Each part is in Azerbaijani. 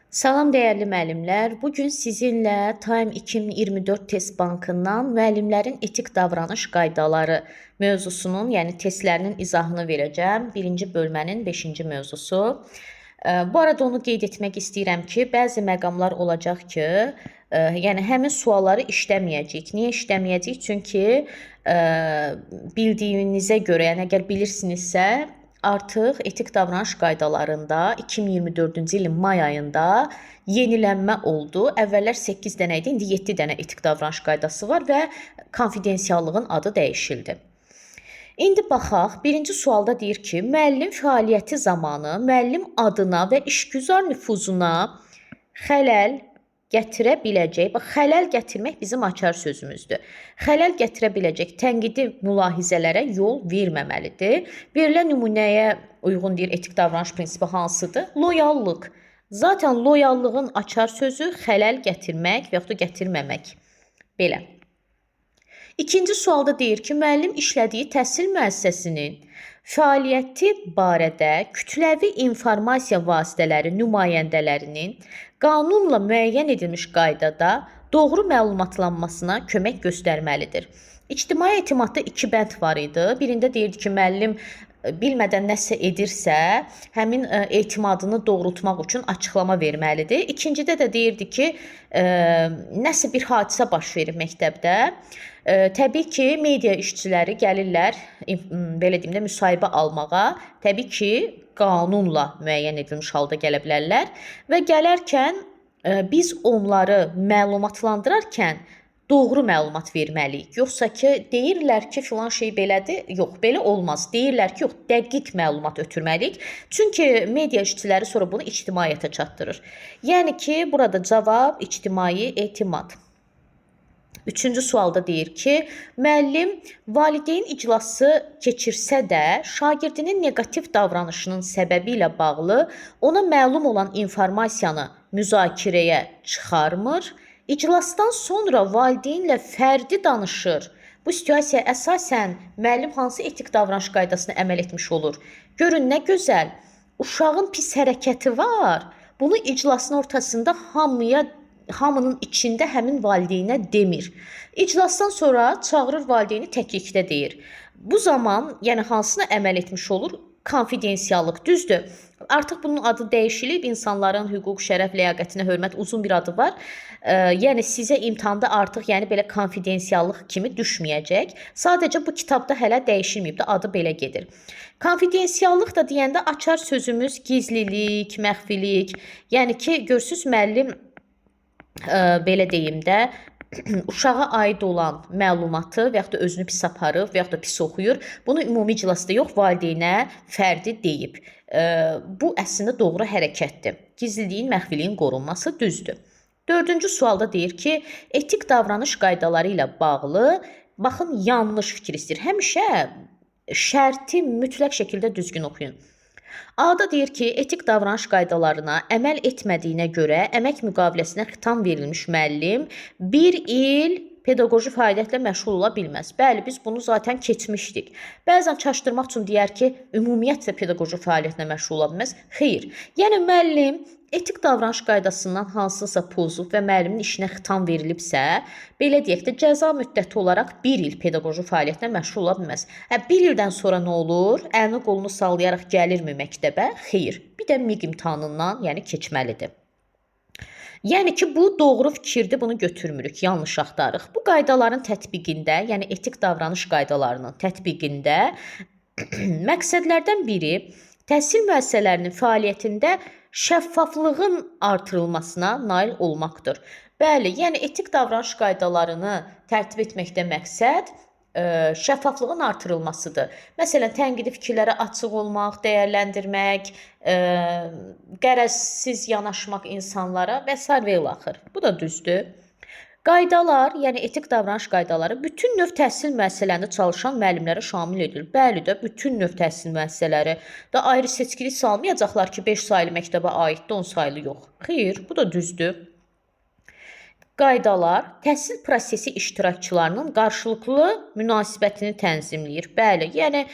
Salam dəyərli müəllimlər. Bu gün sizinlə Time 2024 test bankından müəllimlərin etik davranış qaydaları mövzusunun, yəni testlərinin izahını verəcəm. Birinci bölmənin 5-ci mövzusu. Bu arada onu qeyd etmək istəyirəm ki, bəzi məqamlar olacaq ki, yəni həmin sualları işləməyəcəyik. Niyə işləməyəcəyik? Çünki bildiyinizə görə, yəni əgər bilirsinizsə, artıq etik davranış qaydalarında 2024-cü ilin may ayında yenilənmə oldu. Əvvəllər 8 dənə idi, indi 7 dənə etik davranış qaydası var və konfidensiallığın adı dəyişildi. İndi baxaq, birinci sualda deyir ki, müəllim fəaliyyəti zamanı müəllim adına və işgüzar nüfuzuna xələl gətirə biləcək, bax, xələl gətirmək bizim açar sözümüzdür. Xələl gətirə biləcək tənqidi mülahizələrə yol verməməlidir. Verilən nümunəyə uyğun deyir etik davranış prinsipi hansıdır? Loyallıq. Zaten loyallığın açar sözü xələl gətirmək və yaxud da gətirməmək. Belə. İkinci sualda deyir ki, müəllim işlədiyi təhsil müəssisəsinin fəaliyyəti barədə kütləvi informasiya vasitələri nümayəndələrinin qanunla müəyyən edilmiş qaydada doğru məlumatlanmasına kömək göstərməlidir. İctimai etimadda 2 bənd var idi. Birində deyirdi ki, müəllim bilmədən nəsə edirsə, həmin etimadını doğrultmaq üçün açıqlama verməlidir. İkincidə də deyirdi ki, nəsə bir hadisə baş verir məktəbdə. Təbii ki, media işçiləri gəlirlər, belə deyim də, müsahibə almağa. Təbii ki, qanunla müəyyən edilmiş halda gələ bilərlər və gələrkən biz onları məlumatlandırarkən doğru məlumat verməliyik. Yoxsa ki, deyirlər ki, filan şey belədir. Yox, belə olmaz. Deyirlər ki, yox, dəqiq məlumat ötürməliyik. Çünki media işçiləri sonra bunu ictimaiyyətə çatdırır. Yəni ki, burada cavab ictimai etimad. Üçüncü sualda deyir ki, müəllim valideyn iclası keçirsə də, şagirdinin neqativ davranışının səbəbi ilə bağlı ona məlum olan informasiyanı müzakirəyə çıxarmır. İclasdan sonra valideynlə fərdi danışır. Bu situasiyaya əsasən müəllim hansı etik davranış qaydasına əməl etmiş olur? Görün nə gözəl. Uşağın pis hərəkəti var. Bunu iclasın ortasında hamının içində həmin valideynə demir. İclasdan sonra çağırır valideyni təklikdə deyir. Bu zaman, yəni hansına əməl etmiş olur? Konfidensiallıq, düzdür. Artıq bunun adı dəyişilib, insanların hüquq, şərəf, ləyaqətinə hörmət uzun bir adı var. Yəni sizə imtahanda artıq belə konfidensiallıq kimi düşməyəcək. Sadəcə bu kitabda hələ dəyişilməyib də, adı belə gedir. Konfidensiallıq da deyəndə açar sözümüz gizlilik, məxfilik. Yəni ki, görsüz müəllim belə deyim də, uşağa aid olan məlumatı və yaxud da özünü pis aparıb və yaxud da pis oxuyur. Bunu ümumi iclasda yox, valideynə fərdi deyib. Bu əslində doğru hərəkətdir. Gizliliyin, məxfiliyin qorunması düzdür. Dördüncü sualda deyir ki, etik davranış qaydaları ilə bağlı, baxın, yanlış fikir istəyir. Həmişə şərti mütləq şəkildə düzgün oxuyun. A-da deyir ki, etik davranış qaydalarına əməl etmədiyinə görə əmək müqaviləsinə xitam verilmiş müəllim 1 il pedaqoji fəaliyyətlə məşğul ola bilməz. Bəli, biz bunu zaten keçmişdik. Bəzən çaşdırmaq üçün deyər ki, ümumiyyətlə pedaqoji fəaliyyətlə məşğul ola bilməz. Xeyr. Yəni müəllim etik davranış qaydasından hansısa pozub və müəllimin işinə xitam verilibsə, belə deyək də, cəza müddəti olaraq 1 il pedaqoji fəaliyyətlə məşğul ola bilməz. 1 ildən sonra nə olur? Əlini qolunu sallayaraq gəlirmi məktəbə? Xeyr. Bir də MİQ imtahanından, yəni keçməlidir. Yəni ki, bu doğru fikirdir, bunu götürmürük, yanlış axtarıq. Bu qaydaların tətbiqində, yəni etik davranış qaydalarının tətbiqində məqsədlərdən biri təhsil müəssisələrinin fəaliyyətində şəffaflığın artırılmasına nail olmaqdır. Bəli, yəni etik davranış qaydalarını tərtib etməkdə məqsəd şəffaflığın artırılmasıdır. Məsələn, tənqidi fikirlərə açıq olmaq, dəyərləndirmək, qərəzsiz yanaşmaq insanlara və s. və ilaxır. Bu da düzdür. Qaydalar, yəni etik davranış qaydaları bütün növ təhsil müəssisələrində çalışan müəllimlərə şamil edilir. Bəli də, bütün növ təhsil müəssisələri də ayrı seçkilik salmayacaqlar ki, 5 saylı məktəbə aiddir, 10 saylı yox. Xeyr, bu da düzdür. Qaydalar təhsil prosesi iştirakçılarının qarşılıqlı münasibətini tənzimləyir. Bəli, yəni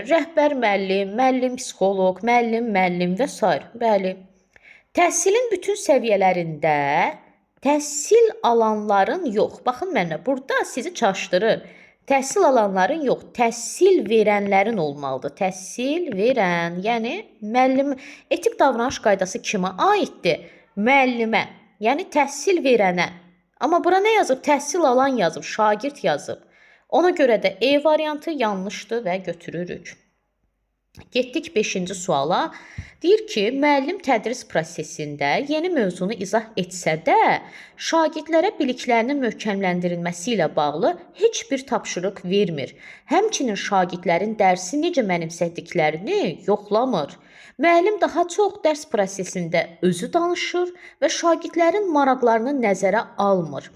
rəhbər müəllim, müəllim psixoloq, müəllim və s. Bəli. Təhsilin bütün səviyyələrində təhsil alanların yox. Baxın mənə, burada sizi çaşdırır. Təhsil alanların yox, təhsil verənlərin olmalıdır. Təhsil verən, yəni müəllim, etik davranış qaydası kimə aiddir? Müəllimə, yəni təhsil verənə. Amma bura nə yazıb? Təhsil alan yazıb, şagird yazıb. Ona görə də E variantı yanlışdır və götürürük. Getdik 5-ci suala. Deyir ki, müəllim tədris prosesində yeni mövzunu izah etsə də, şagirdlərə biliklərinin möhkəmləndirilməsi ilə bağlı heç bir tapşırıq vermir. Həmçinin şagirdlərin dərsi necə mənimsədiklərini yoxlamır. Müəllim daha çox dərs prosesində özü danışır və şagirdlərin maraqlarını nəzərə almır.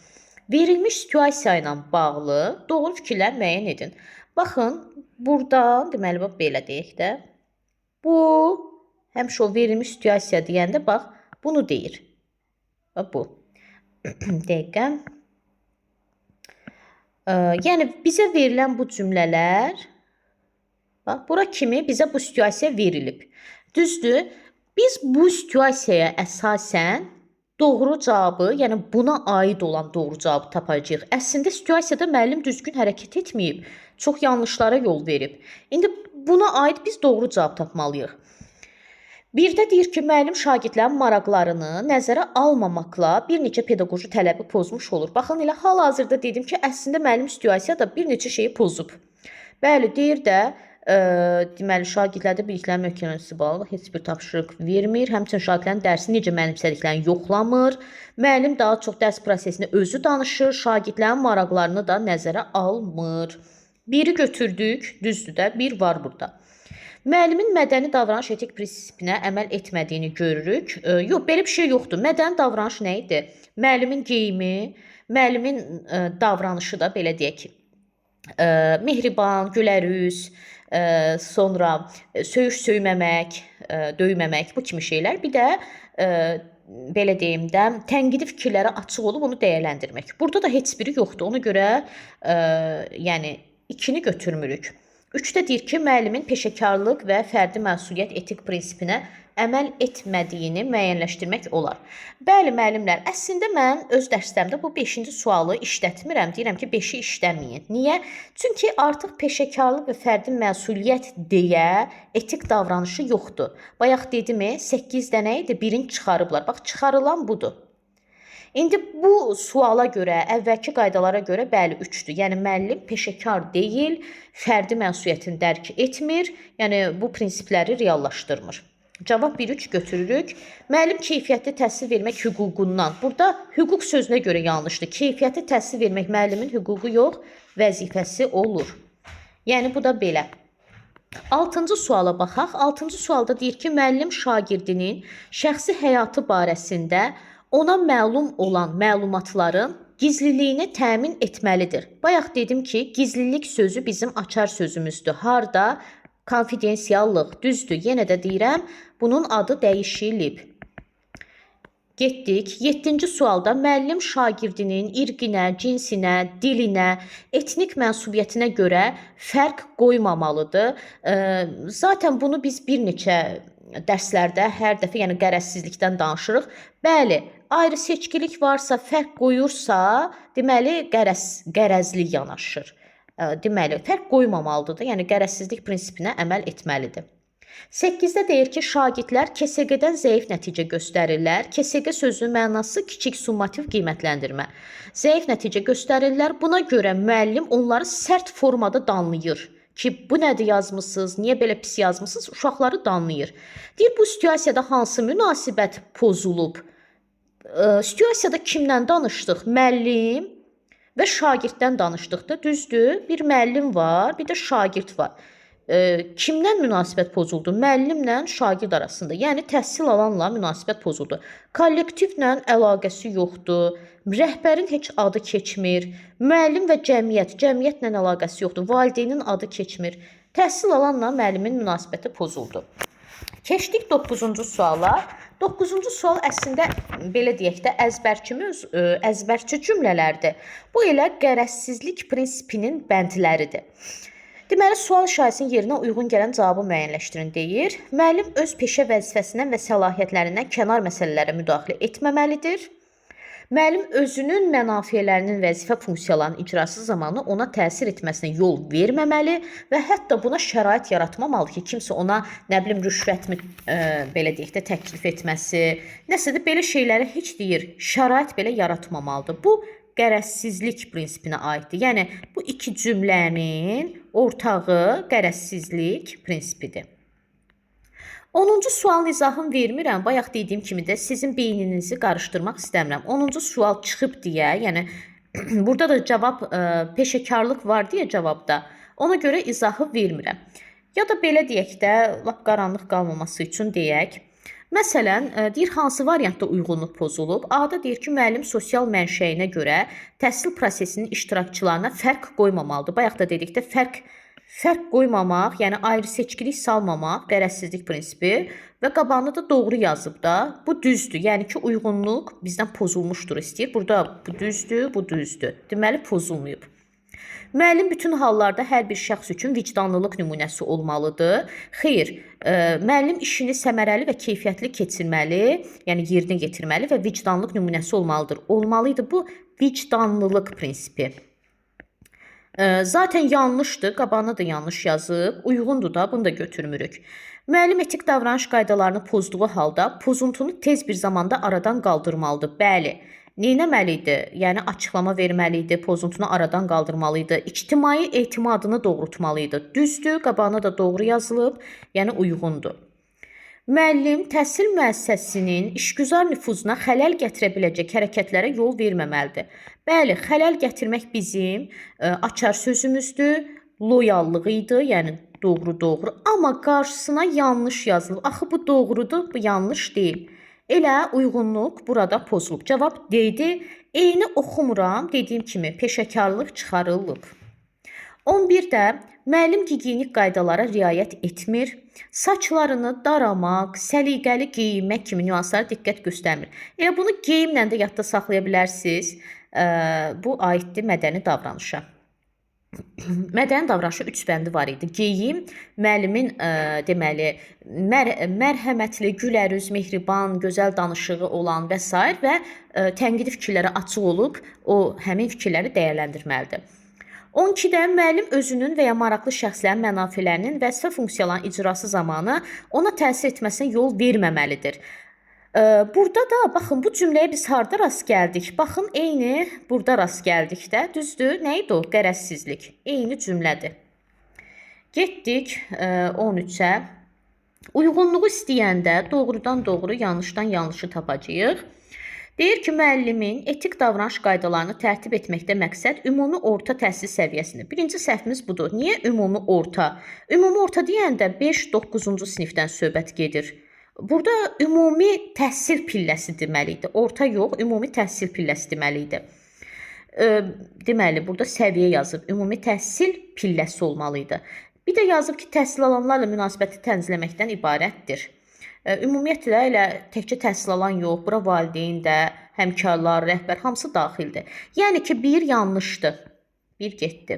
Verilmiş situasiya ilə bağlı doğru fikirlər müəyyən edin. Baxın, burada deməli bax belə deyək də. Bu həmişə o verilmiş situasiya deyəndə bax bunu deyir. Bax bu. Dəqiqə. Yəni bizə verilən bu cümlələr bax bura kimi bizə bu situasiya verilib. Düzdür? Biz bu situasiyaya əsasən doğru cavabı, yəni buna aid olan doğru cavabı tapacağıq. Əslində situasiyada müəllim düzgün hərəkət etməyib, çox yanlışlara yol verib. İndi buna aid biz doğru cavab tapmalıyıq. Birdə deyir ki, müəllim şagirdlərin maraqlarını nəzərə almamaqla bir neçə pedaqoji tələbi pozmuş olur. Baxın, elə hal-hazırda dedim ki, əslində müəllim situasiyada bir neçə şeyi pozub. Bəli, deyir də, deməli, şagirdlərdə biliklərin möhkəmləndirilməsi bağlı heç bir tapşırıq vermir. Həmçinin şagirdlərin dərsi necə mənimsədiklərini yoxlamır. Müəllim daha çox dərs prosesində özü danışır, şagirdlərin maraqlarını da nəzərə almır. Biri götürdük, düzdür də, bir var burada. Müəllimin mədəni davranış etik prinsipinə əməl etmədiyini görürük. Yox, belə bir şey yoxdur. Mədəni davranış nə idi? Müəllimin geyimi, müəllimin davranışı da belə deyək ki, mehriban, gülərüz, sonra söyüş-söyməmək, döyməmək, bu kimi şeylər. Bir də belə deyim də, tənqidi fikirlərə açıq olub onu dəyərləndirmək. Burada da heç biri yoxdur. Ona görə yəni 2-ni götürmürük. 3də deyir ki, müəllimin peşəkarlıq və fərdi məsuliyyət etik prinsipinə əməl etmədiyini müəyyənləşdirmək olar. Bəli, müəllimlər, əslində mən öz dərslərimdə bu 5-ci sualı işlətmirəm. Deyirəm ki, 5-i işləməyin. Niyə? Çünki artıq peşəkarlıq və fərdi məsuliyyət deyə etik davranışı yoxdur. Bayaq dedimi, 8 dənə idi, birini çıxarıblar. Bax, çıxarılan budur. İndi bu suala görə, əvvəlki qaydalara görə bəli 3-dür. Yəni müəllim peşəkar deyil, fərdi məsuliyyətini dərk etmir, yəni bu prinsipləri reallaşdırmır. Cavab 1-3 götürürük. Müəllim keyfiyyətli təhsil vermək hüququndan. Burada hüquq sözünə görə yanlışdır. Keyfiyyətli təhsil vermək müəllimin hüququ yox, vəzifəsi olur. Yəni bu da belə. 6-cı suala baxaq. 6-cı sualda deyir ki, müəllim şagirdinin şəxsi həyatı barəsində ona məlum olan məlumatların gizliliyini təmin etməlidir. Bayaq dedim ki, gizlilik sözü bizim açar sözümüzdür. Harda? Konfidensiallıq, düzdür. Yenə də deyirəm, bunun adı dəyişilib. Getdik. 7-ci sualda müəllim şagirdinin irqinə, cinsinə, dilinə, etnik mənsubiyyətinə görə fərq qoymamalıdır. Zaten bunu biz bir neçə dərslərdə hər dəfə, yəni qərəzsizlikdən danışırıq. Bəli, ayrı seçkilik varsa, fərq qoyursa, deməli qərəzli yanaşır. Deməli, fərq qoymamalıdır da, yəni qərəzsizlik prinsipinə əməl etməlidir. 8-də deyir ki, şagirdlər KSQ-dən zəif nəticə göstərirlər. KSQ sözünün mənası kiçik summativ qiymətləndirmə. Zəif nəticə göstərirlər. Buna görə müəllim onları sərt formada danlayır ki, bu nədir yazmısınız, niyə belə pis yazmısınız, uşaqları danlayır. Deyir, bu situasiyada hansı münasibət pozulub? Situasiyada kimdən danışdıq? Müəllim və şagirddən danışdıq da, düzdür? Bir müəllim var, bir də şagird var. Kimdən münasibət pozuldu? Müəllimlə şagird arasında. Yəni təhsil alanla münasibət pozuldu. Kollektivlə əlaqəsi yoxdur. Rəhbərin heç adı keçmir. Müəllim və cəmiyyətlə əlaqəsi yoxdur. Valideynin adı keçmir. Təhsil alanla müəllimin münasibəti pozuldu. Keçdik 9-cu suala. 9-cu sual əslində belə deyək də əzbərçi cümlələrdir. Bu elə qərəzsizlik prinsipinin bəndləridir. Deməli, sual şahesinin yerinə uyğun gələn cavabı müəyyənləşdirin deyir. Müəllim öz peşə vəzifəsindən və səlahiyyətlərindən kənar məsələlərə müdaxilə etməməlidir. Müəllim özünün mənafelərinin vəzifə funksiyalarının icrası zamanı ona təsir etməsinə yol verməməli və hətta buna şərait yaratmamalı ki, kimsə ona nə bilim rüşvətmi belə deyək də təklif etməsi, nəsə də belə şeyləri heç deyir, şərait belə yaratmamalıdır. Bu qərəzsizlik prinsipinə aiddir. Yəni bu iki cümlənin ortağı qərəzsizlik prinsipidir. 10-cu sualın izahını vermirəm. Bayaq dediyim kimi də sizin beyninizi qarışdırmaq istəmirəm. 10-cu sual çıxıb deyə, yəni burada da cavab peşəkarlıq var deyə cavabda. Ona görə izahı vermirəm. Ya da belə deyək də, lap qaranlıq qalmaması üçün deyək. Məsələn, deyir hansı variantda uyğunluq pozulub? A-da deyir ki, müəllim sosial mənşəyinə görə təhsil prosesinin iştirakçılarına fərq qoymamalıdır. Bayaq da dedikdə fərq qoymamaq, yəni ayrı seçkilik salmamaq, qərəzsizlik prinsipi və qabağında da doğru yazıb da. Bu düzdür. Yəni ki, uyğunluq bizdən pozulmuşdur istəyir. Burada bu düzdür, bu düzdür. Deməli pozulmayıb. Müəllim bütün hallarda hər bir şəxs üçün vicdanlılıq nümunəsi olmalıdır. Xeyr, müəllim işini səmərəli və keyfiyyətli keçirməli, yəni yerinə yetirməli və vicdanlıq nümunəsi olmalıdır. Olmalıydı bu vicdanlılıq prinsipi. Zaten yanlışdır, qabağına da yanlış yazıb, uyğundur da, bunu da götürmürük. Müəllim etik davranış qaydalarını pozduğu halda pozuntunu tez bir zamanda aradan qaldırmalıdır. Bəli, neynəməli-idi? Yəni açıqlama verməli-idi, pozuntunu aradan qaldırmalı-idi, ictimai etimadını doğrultmalı-idi. Düzdür, qabağına da doğru yazılıb, yəni uyğundur. Müəllim təhsil müəssisəsinin işgüzar nüfuzuna xələl gətirə biləcək hərəkətlərə yol verməməlidir. Bəli, xələl gətirmək bizim açar sözümüzdür, loyallıq idi, yəni doğru. Amma qarşısına yanlış yazılıb. Axı bu doğrudur, bu yanlış deyil. Elə uyğunluq burada pozulub. Cavab D-dir. Eyni oxumuram, dediyim kimi peşəkarlıq çıxarılıb. 11-də müəllim gigiyenik qaydalara riayət etmir. Saçlarını daramaq, səliqəli geyinmək kimi nüanslara diqqət göstərmir. Elə bunu geyimlə də yadda saxlaya bilərsiniz. Bu aiddir mədəni davranışa. Mədəni davranışa 3 bəndi var idi. Geyim, müəllimin deməli mərhəmətli, gülərüz, mehriban, gözəl danışığı olan və s. və tənqidi fikirlərə açıq olub o həmin fikirləri dəyərləndirməlidir. 12-də müəllim özünün və ya maraqlı şəxslərin mənafelərinin vəzifə funksiyalarının icrası zamanı ona təsir etməsinə yol verməməlidir. Burada da baxın bu cümləyə biz harda rast gəldik? Baxın eyni burada rast gəldik də. Düzdür? Nə idi o? Qərəzsizlik. Eyni cümlədir. Getdik 13-ə. Uyğunluğu istəyəndə doğrudan doğru, yanlışdan yanlışı tapacağıq. Deyir ki, müəllimin etik davranış qaydalarını tərtib etməkdə məqsəd ümumi orta təhsil səviyyəsidir. Birinci səhvimiz budur. Niyə ümumi orta? Ümumi orta deyəndə 5-9-cu sinifdən söhbət gedir. Burada ümumi təhsil pilləsi deməliydi. Orta yox, ümumi təhsil pilləsi deməliydi. Deməli, burada səviyyə yazıb. Ümumi təhsil pilləsi olmalıydı. Bir də yazıb ki, təhsil alanlarla münasibəti tənzimləməkdən ibarətdir. Ümumiyyətlə elə təkcə təhsil alan yox, bura valideyn də, həmkarlar, rəhbər hamısı daxildir. Yəni ki, bir yanlışdır. Bir getdi.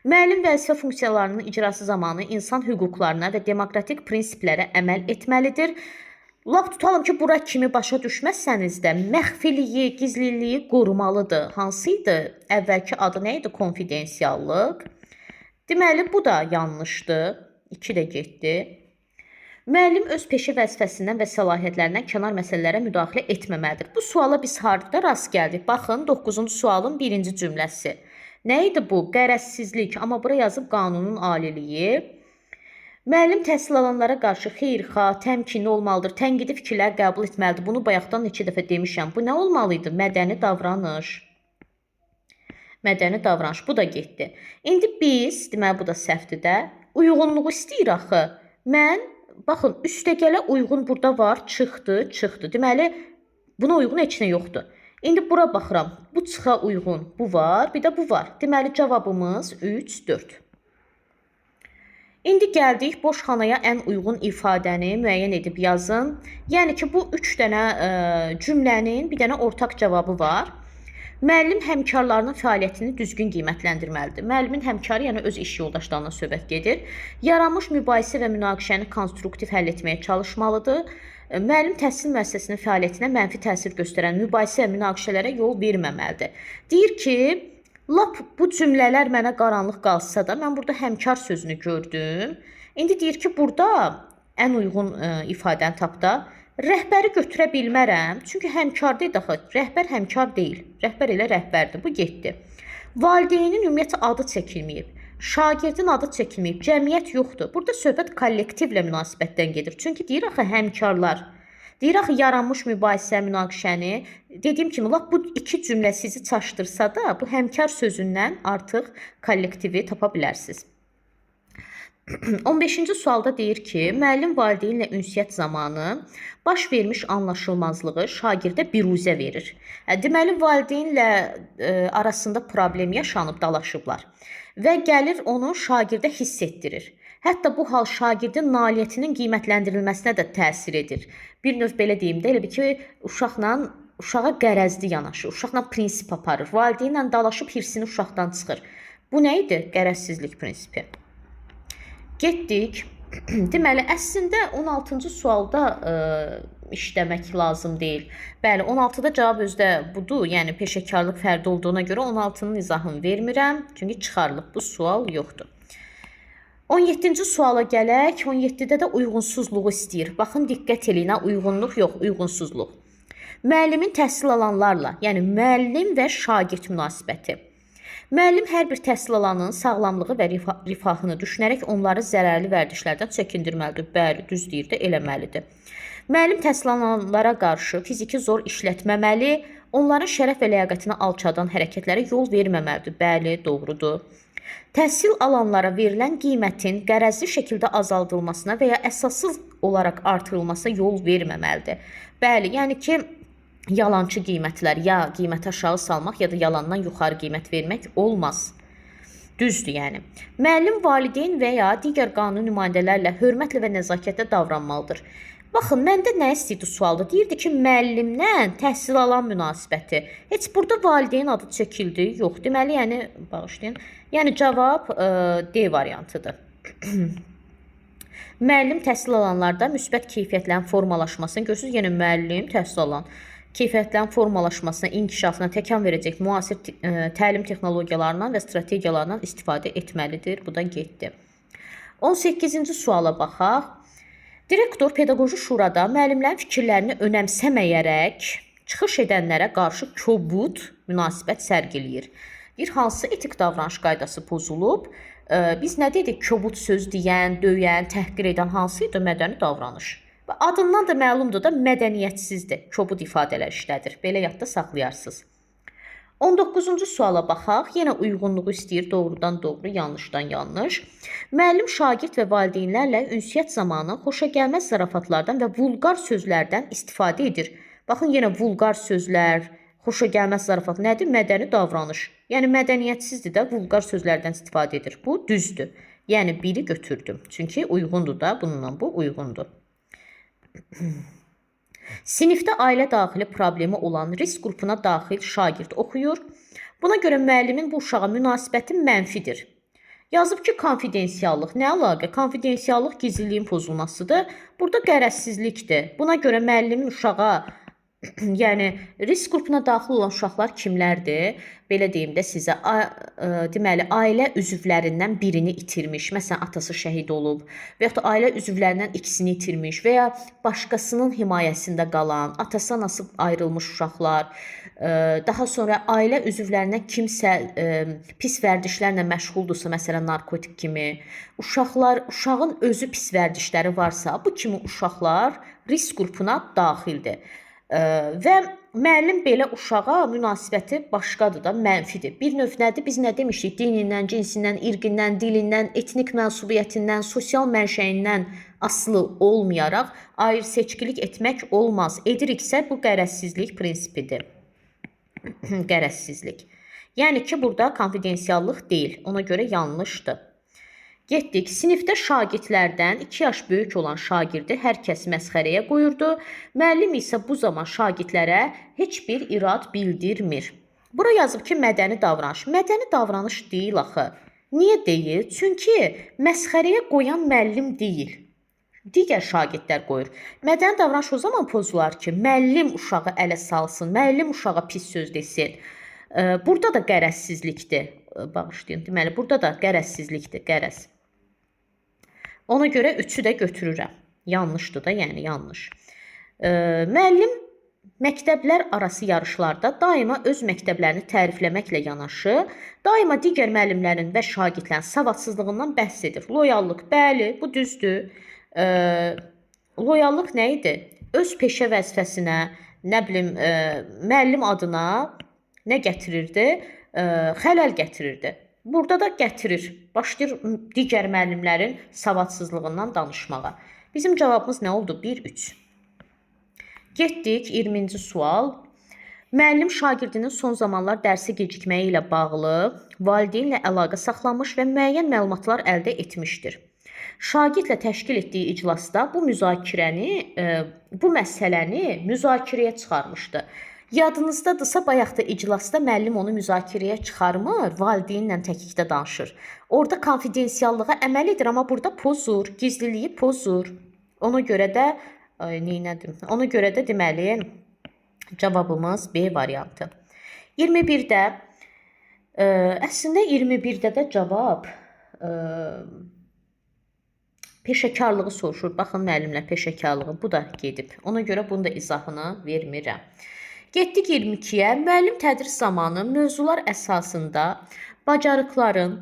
Müəllim vəzifə funksiyalarının icrası zamanı insan hüquqlarına və demokratik prinsiplərə əməl etməlidir. Lap tutalım ki, bura kimi başa düşməzsəniz də məxfiliyi, gizliliyi qorumalıdır. Hansı idi? Əvvəlki adı nə idi? Konfidensiallıq. Deməli, bu da yanlışdır. 2 də getdi. Müəllim öz peşə vəzifəsindən və səlahiyyətlərindən kənar məsələlərə müdaxilə etməməlidir. Bu suala biz harda rast gəldik? Baxın, 9-cu sualın 1-ci cümləsi. Nə idi bu? Qərəzsizlik. Amma bura yazıb qanunun aliliyi. Müəllim təhsil alanlara qarşı xeyirxah, təmkinli olmalıdır, tənqidi fikirlər qəbul etməlidir. Bunu bayaqdan neçə dəfə demişəm. Bu nə olmalıydı? Mədəni davranış. Mədəni davranış. Bu da getdi. İndi biz, deməli bu da səhvdir də, uyğunluğu istəyir axı. Mən, baxın, üstəgələ uyğun burada var, çıxdı. Deməli, buna uyğun heç nə yoxdur. İndi bura baxıram. Bu çıxa uyğun. Bu var, bir də bu var. Deməli, cavabımız 3, 4. İndi gəldik boş xanaya ən uyğun ifadəni müəyyən edib yazın. Yəni ki, bu 3 dənə cümlənin bir dənə ortaq cavabı var. Müəllim həmkarlarının fəaliyyətini düzgün qiymətləndirməlidir. Müəllimin həmkarı, yəni öz iş yoldaşlarına söhbət gedir. Yaranmış mübahisə və münaqişəni konstruktiv həll etməyə çalışmalıdır. Müəllim təhsil müəssisəsinin fəaliyyətinə mənfi təsir göstərən mübahisə və münaqişələrə yol verməməlidir. Deyir ki, lap bu cümlələr mənə qaranlıq qalsa da, mən burada həmkar sözünü gördüm. İndi deyir ki, burada ən uyğun ifadəni tap da. Rəhbəri götürə bilmərəm, çünki həmkardır daxı. Rəhbər həmkar deyil. Rəhbər elə rəhbərdir. Bu getdi. Valideynin ümumiyyətlə adı çəkilməyib. Şagirdin adı çəkilməyib. Cəmiyyət yoxdur. Burada söhbət kollektivlə münasibətdən gedir. Çünki deyir axı həmkarlar. Deyir axı yaranmış mübahisə, münaqişəni. Dediyim kimi, lap bu iki cümlə sizi çaşdırsa da, bu həmkar sözündən artıq kollektivi tapa bilərsiniz. 15-ci sualda deyir ki, müəllim valideynlə ünsiyyət zamanı baş vermiş anlaşılmazlığı şagirdə biruzə verir. Deməli, valideynlə arasında problem yaşanıb, dalaşıblar və gəlir onu şagirdə hiss etdirir. Hətta bu hal şagirdin nailiyyətinin qiymətləndirilməsinə də təsir edir. Bir növ belə deyim də, elə bir ki, uşağa qərəzli yanaşır, uşaqla prinsip aparır, valideynlə dalaşıb hirsini uşaqdan çıxır. Bu nə idi? Qərəzsizlik prinsipi. Getdik. Deməli, əslində 16-cı sualda işləmək lazım deyil. Bəli, 16-da cavab özdə budur. Yəni, peşəkarlıq fərdi olduğuna görə 16-nın izahını vermirəm. Çünki çıxarılıb bu sual yoxdur. 17-ci suala gələk. 17-də də uyğunsuzluğu istəyir. Baxın, diqqət eləyin. Uyğunluq yox, uyğunsuzluq. Müəllimin təhsil alanlarla, yəni müəllim və şagird münasibəti. Müəllim hər bir təhsil alanının sağlamlığı və rifahını düşünərək onları zərərli vərdişlərdən çəkindirməlidir. Bəli, düz deyir də, eləməlidir. Müəllim təhsil alanlara qarşı fiziki zor işlətməməli, onların şərəf və ləyaqətinə alçadan hərəkətlərə yol verməməlidir. Bəli, doğrudur. Təhsil alanlara verilən qiymətin qərəzli şəkildə azaldılmasına və ya əsassız olaraq artırılmasına yol verməməlidir. Bəli, yəni ki, yalançı qiymətlər, ya qiyməti aşağı salmaq, ya da yalandan yuxarı qiymət vermək olmaz. Düzdür, yəni. Müəllim valideyn və ya digər qanun nümayəndələrlə hörmətlə və nəzakətlə davranmalıdır. Baxın, məndə nə istəyirdi sualda? Deyirdi ki, müəllimlə təhsil alan münasibəti. Heç burada valideyn adı çəkildi? Yox. Deməli, yəni, bağışlayın. Yəni, cavab D variantıdır. Müəllim təhsil alanlarda müsbət keyfiyyətlərin formalaşmasını görürsünüz. Yəni, müəllim təhsil alan keyfiyyətlərin formalaşmasına, inkişafına təkan verəcək müasir təlim texnologiyalarından və strategiyalarından istifadə etməlidir. Bu da getdi. 18-ci suala baxaq. Direktor pedaqoji şurada müəllimlərin fikirlərini önəmsəməyərək çıxış edənlərə qarşı kobud münasibət sərgiləyir. Bir hansı etik davranış qaydası pozulub? Biz nə dedik? Kobud söz deyən, döyən, təhqir edən hansı idi mədəni davranış? Adından da məlumdur da mədəniyyətsizdir. Kobud ifadələr işlədir. Belə yadda saxlayarsınız. 19-cu suala baxaq. Yenə uyğunluğu istəyir. Doğrudan doğru, yanlışdan yanlış. Müəllim şagird və valideynlərlə ünsiyyət zamanı xoşagəlməz zarafatlardan və vulqar sözlərdən istifadə edir. Baxın, yenə vulqar sözlər, xoşagəlməz zarafat nədir? Mədəni davranış. Yəni, mədəniyyətsizdir də vulqar sözlərdən istifadə edir. Bu düzdür. Yəni, biri götürdüm. Çünki uyğundur da, bununla bu uyğundur. Sinifdə ailə daxili problemi olan risk qrupuna daxil şagird oxuyur. Buna görə müəllimin bu uşağa münasibəti mənfidir. Yazıb ki, konfidensiallıq. Nə əlaqə? Konfidensiallıq gizliliyin pozulmasıdır. Burada qərəzsizlikdir. Buna görə müəllimin uşağa, yəni risk qrupuna daxil olan uşaqlar kimlərdir? Belə deyim də sizə, deməli, ailə üzvlərindən birini itirmiş, məsələn, atası şəhid olub və yaxud da ailə üzvlərindən ikisini itirmiş və ya başqasının himayəsində qalan, atası anası ayrılmış uşaqlar, daha sonra ailə üzvlərindən kimsə pis vərdişlərlə məşğuldursa, məsələn, narkotik kimi, uşağın özü pis vərdişləri varsa, bu kimi uşaqlar risk qrupuna daxildir. Və müəllim belə uşağa münasibəti başqadır da, mənfidir. Bir növ nədir? Biz nə demişdik? Dinindən, cinsindən, irqindən, dilindən, etnik mənsubiyyətindən, sosial mənşəyindən asılı olmayaraq ayrı seçkilik etmək olmaz. Ediriksə bu qərəzsizlik prinsipidir. Qərəzsizlik. Yəni ki, burada konfidensiallıq deyil. Ona görə yanlışdır. Getdik. Sinifdə şagirdlərdən 2 yaş böyük olan şagirdi hər kəs məsxərəyə qoyurdu. Müəllim isə bu zaman şagirdlərə heç bir irad bildirmir. Bura yazıb ki, mədəni davranış. Mədəni davranış deyil axı. Niyə deyil? Çünki məsxərəyə qoyan müəllim deyil. Digər şagirdlər qoyur. Mədəni davranış o zaman pozular ki, müəllim uşağı ələ salsın, müəllim uşağa pis söz desin. Burada da qərəzsizlikdir. Bağışlayın. Deməli, burada da qərəzsizlikdir, qərəz. Ona görə 3-ü də götürürəm. Yanlışdır da, yəni yanlış. Müəllim məktəblər arası yarışlarda daima öz məktəblərini tərifləməklə yanaşı, daima digər müəllimlərin və şagirdlərin savadsızlığından bəhs edir. Loyallıq, bəli, bu düzdür. Loyallıq nə idi? Öz peşə vəzifəsinə, nə bilim, müəllim adına nə gətirirdi? Xələl gətirirdi. Burada da gətirir. Başlayır digər müəllimlərin savadsızlığından danışmağa. Bizim cavabımız nə oldu? 1-3. Getdik 20-ci sual. Müəllim şagirdinin son zamanlar dərsə gecikməyi ilə bağlı valideynlə əlaqə saxlamış və müəyyən məlumatlar əldə etmişdir. Şagirdlə təşkil etdiyi iclasda bu məsələni müzakirəyə çıxarmışdı. Yadınızdadırsa, bayaq da iclasda müəllim onu müzakirəyə çıxarmır, valideynlə təklikdə danışır. Orada konfidensiallığa əməl edir, amma burada pozur, gizliliyi pozur. Ona görə də deməli cavabımız B variantı. 21-də əslində 21-də də cavab peşəkarlığı soruşur. Baxın müəllimlər peşəkarlığı bu da gedib. Ona görə bunun da izahını vermirəm. Getdik 22-yə. Müəllim tədris zamanı mövzular əsasında bacarıqların,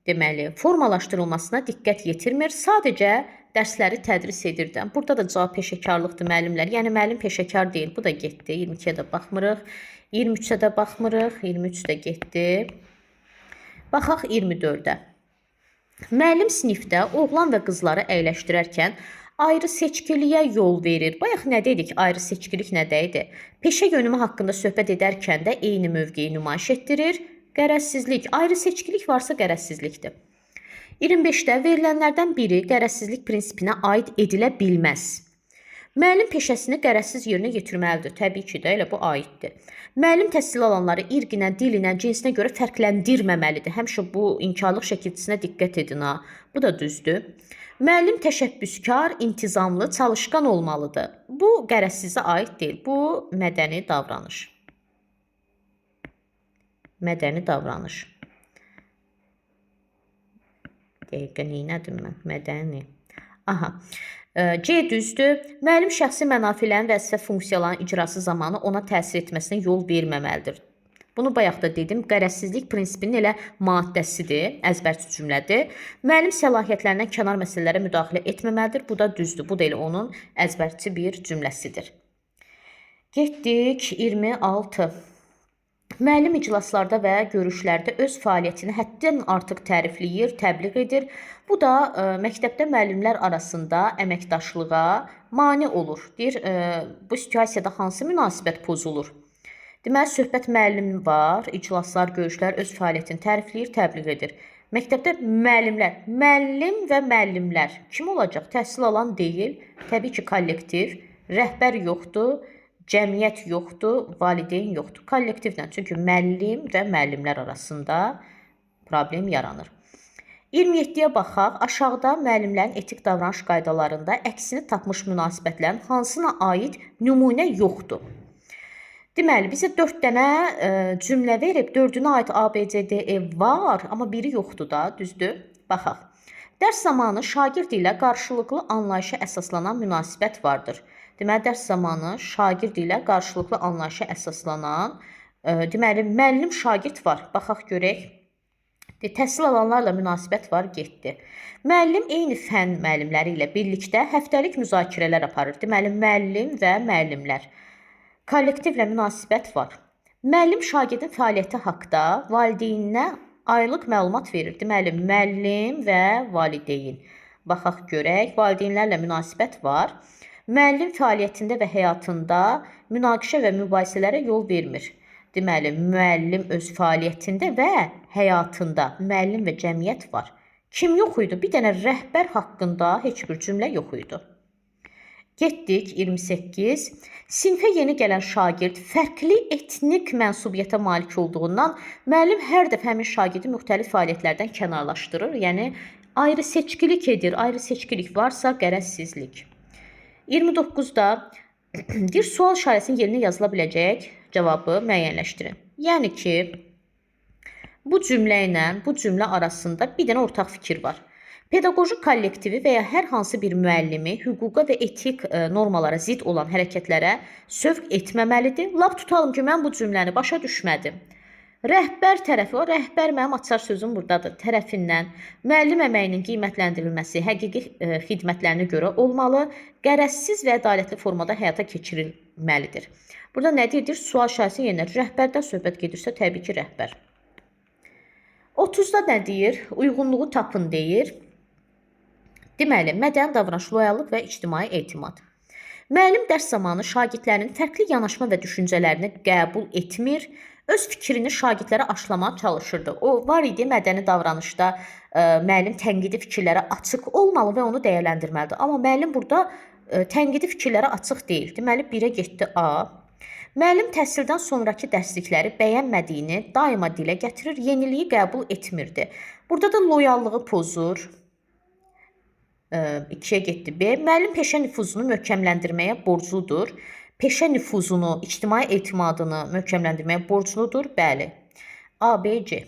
deməli, formalaşdırılmasına diqqət yetirmir. Sadəcə dərsləri tədris edirdi. Burada da cavab peşəkarlıqdır müəllimlər. Yəni müəllim peşəkar deyil. Bu da getdi. 22-yə də baxmırıq. 23-ə də baxmırıq. 23 də getdi. Baxaq 24-də. Müəllim sinifdə oğlan və qızları əyləşdirərkən ayrı seçkiliyə yol verir. Bayaq nə dedik? Ayrı seçkilik nədə idi? Peşə yönümü haqqında söhbət edərkən də eyni mövqeyi nümayiş etdirir. Qərəzsizlik. Ayrı seçkilik varsa qərəzsizlikdir. 25-də verilənlərdən biri qərəzsizlik prinsipinə aid edilə bilməz. Müəllim peşəsini qərəzsiz yerinə yetirməlidir. Təbii ki də elə bu aiddir. Müəllim təhsil alanları irqinə, dilinə, cinsinə görə fərqləndirməməlidir. Həmişə bu inkarlıq şəkilçisinə diqqət edin ha. Bu da düzdür. Müəllim təşəbbüskar, intizamlı, çalışqan olmalıdır. Bu qərəzsizə aid deyil. Bu mədəni davranış. Mədəni davranış. Dəqiqə neynədim mən? Mədəni. Aha. C düzdür. Müəllim şəxsi mənafilərin vəzifə funksiyalarının icrası zamanı ona təsir etməsinə yol verməməlidir. Bunu bayaq da dedim, qərəzsizlik prinsipinin elə maddəsidir, əzbərçi cümlədir. Müəllim səlahiyyətlərindən kənar məsələlərə müdaxilə etməməlidir. Bu da düzdür. Bu da elə onun əzbərçi bir cümləsidir. Getdik 26. Müəllim iclaslarda və görüşlərdə öz fəaliyyətini həddən artıq tərifləyir, təbliğ edir. Bu da məktəbdə müəllimlər arasında əməkdaşlığa mane olur. Deyir, bu situasiyada hansı münasibət pozulur? Deməli, söhbət müəllim var, iclaslar, görüşlər öz fəaliyyətini tərifləyir, təbliğ edir. Məktəbdə müəllimlər, müəllim və müəllimlər kim olacaq? Təhsil alan deyil, təbii ki, kollektiv, rəhbər yoxdur, cəmiyyət yoxdur, valideyn yoxdur. Kollektivlə, çünki müəllim və müəllimlər arasında problem yaranır. 27-yə baxaq, aşağıda müəllimlərin etik davranış qaydalarında əksini tapmış münasibətlərin hansına aid nümunə yoxdur? Deməli, bizə 4 dənə cümlə verib, 4-ünə aid ABCDE var, amma biri yoxdur da, düzdür? Baxaq. Dərs zamanı şagird ilə qarşılıqlı anlayışa əsaslanan münasibət vardır. Deməli, dərs zamanı şagird ilə qarşılıqlı anlayışa əsaslanan, deməli, müəllim şagird var. Baxaq görək. Təhsil alanlarla münasibət var, getdi. Müəllim eyni fənn müəllimləri ilə birlikdə həftəlik müzakirələr aparır. Deməli, müəllim və müəllimlər. Kollektivlə münasibət var. Müəllim şagirdin fəaliyyəti haqqında valideyninə aylıq məlumat verir. Deməli, müəllim və valideyn. Baxaq görək, valideynlərlə münasibət var. Müəllim fəaliyyətində və həyatında münaqişə və mübahisələrə yol vermir. Deməli, müəllim öz fəaliyyətində və həyatında müəllim və cəmiyyət var. Kim yox idi? Bir dənə rəhbər haqqında heç bir cümlə yox idi. Getdik 28. Sinfə yeni gələn şagird fərqli etnik mənsubiyyətə malik olduğundan müəllim hər dəfə həmin şagirdi müxtəlif fəaliyyətlərdən kənarlaşdırır. Yəni ayrı seçkilik edir. Ayrı seçkilik varsa qərəzsizlik. 29-da bir sual işarəsinin yerinə yazıla biləcək cavabı müəyyənləşdirin. Yəni ki, bu cümlə ilə bu cümlə arasında bir dənə ortaq fikir var. Pedaqoji kollektivi və ya hər hansı bir müəllimi hüquqa və etik normalara zidd olan hərəkətlərə sövq etməməlidir. Lap tutalım ki, mən bu cümləni başa düşmədim. Rəhbər tərəfi, o rəhbər mənim açar sözüm buradadır, tərəfindən müəllim əməyinin qiymətləndirilməsi həqiqi xidmətlərinə görə olmalı, qərəzsiz və ədalətli formada həyata keçirilməlidir. Burada nə deyir? Sual işarəsi yerinə rəhbərdən söhbət gedirsə, təbii ki, rəhbər. 30-da nə deyir? Uyğunluğu tapın deyir. Deməli, mədəni davranış, loyallıq və ictimai etimad. Müəllim dərs zamanı şagirdlərin fərqli yanaşma və düşüncələrini qəbul etmir, öz fikrini şagirdlərə aşılamağa çalışırdı. O var idi mədəni davranışda müəllim tənqidi fikirlərə açıq olmalı və onu dəyərləndirməlidir. Amma müəllim burada tənqidi fikirlərə açıq deyil. Deməli, 1-ə getdi A. Müəllim təhsildən sonraki dərslikləri bəyənmədiyini daima dilə gətirir, yeniliyi qəbul etmirdi. Burada da loyallığı pozur. 2-yə getdi B. Müəllim peşə nüfuzunu möhkəmləndirməyə borcludur. Peşə nüfuzunu, ictimai etimadını möhkəmləndirməyə borcludur. Bəli. A, B, C.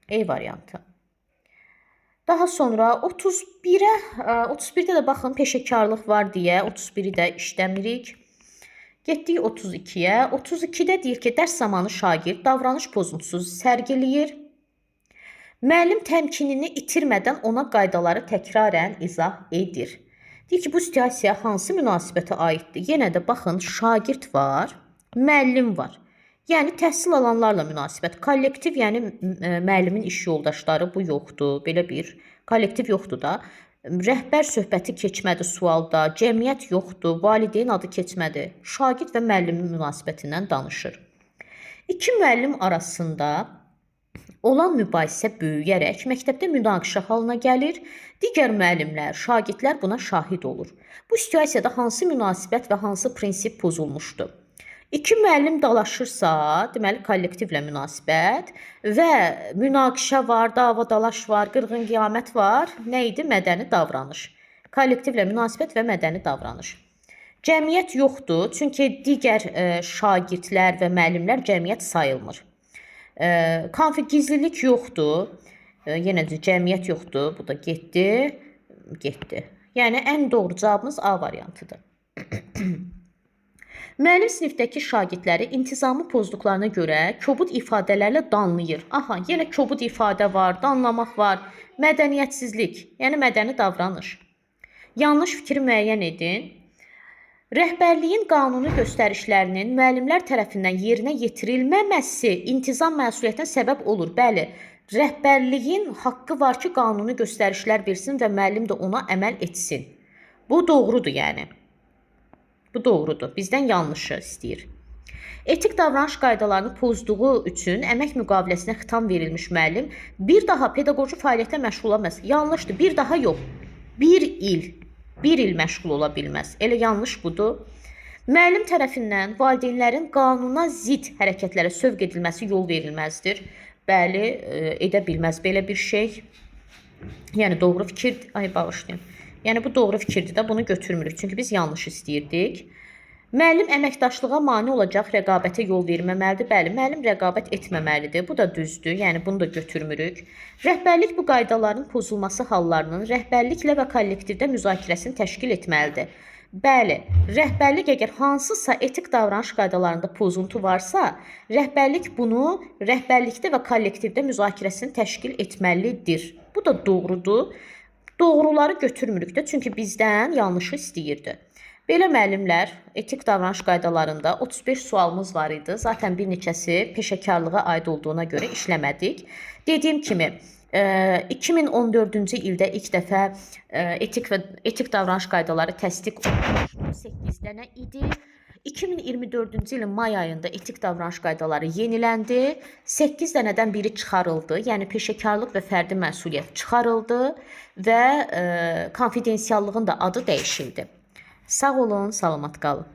E variantı. Daha sonra 31-də də baxın peşəkarlıq var deyə 31-i də işləmirik. Getdik 32-yə. 32-də deyir ki, dərs zamanı şagird davranış pozuntusu sərgiləyir. Müəllim təmkinini itirmədən ona qaydaları təkrarən izah edir. Deyir ki, bu situasiya hansı münasibətə aiddir? Yenə də baxın, şagird var, müəllim var. Yəni, təhsil alanlarla münasibət. Kollektiv, yəni müəllimin iş yoldaşları bu yoxdur. Belə bir kollektiv yoxdur da. Rəhbər söhbəti keçmədi sualda, cəmiyyət yoxdur, valideyn adı keçmədi. Şagird və müəllimin münasibətindən danışır. İki müəllim arasında olan mübahisə böyüyərək məktəbdə münaqişə halına gəlir. Digər müəllimlər, şagirdlər buna şahid olur. Bu situasiyada hansı münasibət və hansı prinsip pozulmuşdur? İki müəllim dalaşırsa, deməli kollektivlə münasibət və münaqişə var, dava-dalaş var, qırğın-qiyamət var. Nə idi? Mədəni davranış. Kollektivlə münasibət və mədəni davranış. Cəmiyyət yoxdur, çünki digər şagirdlər və müəllimlər cəmiyyət sayılmır. Gizlilik yoxdur. Yenə də cəmiyyət yoxdur. Bu da getdi. Yəni ən doğru cavabımız A variantıdır. Müəllim sinifdəki şagirdləri intizamı pozduqlarına görə kobud ifadələrlə danlayır. Aha, yenə kobud ifadə var, danlamaq var. Mədəniyyətsizlik, yəni mədəni davranış. Yanlış fikri müəyyən edin. Rəhbərliyin qanuni göstərişlərinin müəllimlər tərəfindən yerinə yetirilməməsi intizam məsuliyyətinə səbəb olur. Bəli, rəhbərliyin haqqı var ki, qanuni göstərişlər versin və müəllim də ona əməl etsin. Bu doğrudur yəni. Bu doğrudur. Bizdən yanlışı istəyir. Etik davranış qaydalarını pozduğu üçün əmək müqaviləsinə xitam verilmiş müəllim bir daha pedaqoji fəaliyyətlə məşğul ola bilməz. Yanlışdır. Bir daha yox. Bir il məşğul ola bilməz. Elə yanlış budur. Müəllim tərəfindən valideynlərin qanuna zidd hərəkətlərə sövq edilməsi yol verilməzdir. Bəli, edə bilməz belə bir şey. Yəni doğru fikir, bağışlayın. Yəni bu doğru fikirdir də, bunu götürmürük. Çünki biz yanlış istəyirdik. Müəllim əməkdaşlığa mane olacaq rəqabətə yol verməməlidir. Bəli, müəllim rəqabət etməməlidir. Bu da düzdür. Yəni bunu da götürmürük. Rəhbərlik bu qaydaların pozulması hallarının rəhbərliklə və kollektivdə müzakirəsini təşkil etməlidir. Bəli, rəhbərlik əgər hansısa etik davranış qaydalarında pozuntu varsa, rəhbərlik bunu rəhbərlikdə və kollektivdə müzakirəsini təşkil etməlidir. Bu da doğrudur. Doğruları götürmürük də, çünki bizdən yanlışı istəyirdi. Belə müəllimlər etik davranış qaydalarında 35 sualımız var idi. Zaten bir neçəsi peşəkarlığa aid olduğuna görə işləmədik. Dediyim kimi 2014-cü ildə ilk dəfə etik davranış qaydaları təsdiq olunmuşdu. 8 dənə idi. 2024-cü ilin may ayında etik davranış qaydaları yeniləndi. 8 dənədən biri çıxarıldı. Yəni peşəkarlıq və fərdi məsuliyyət çıxarıldı və konfidensiallığın da adı dəyişildi. Sağ olun, salamat qalın.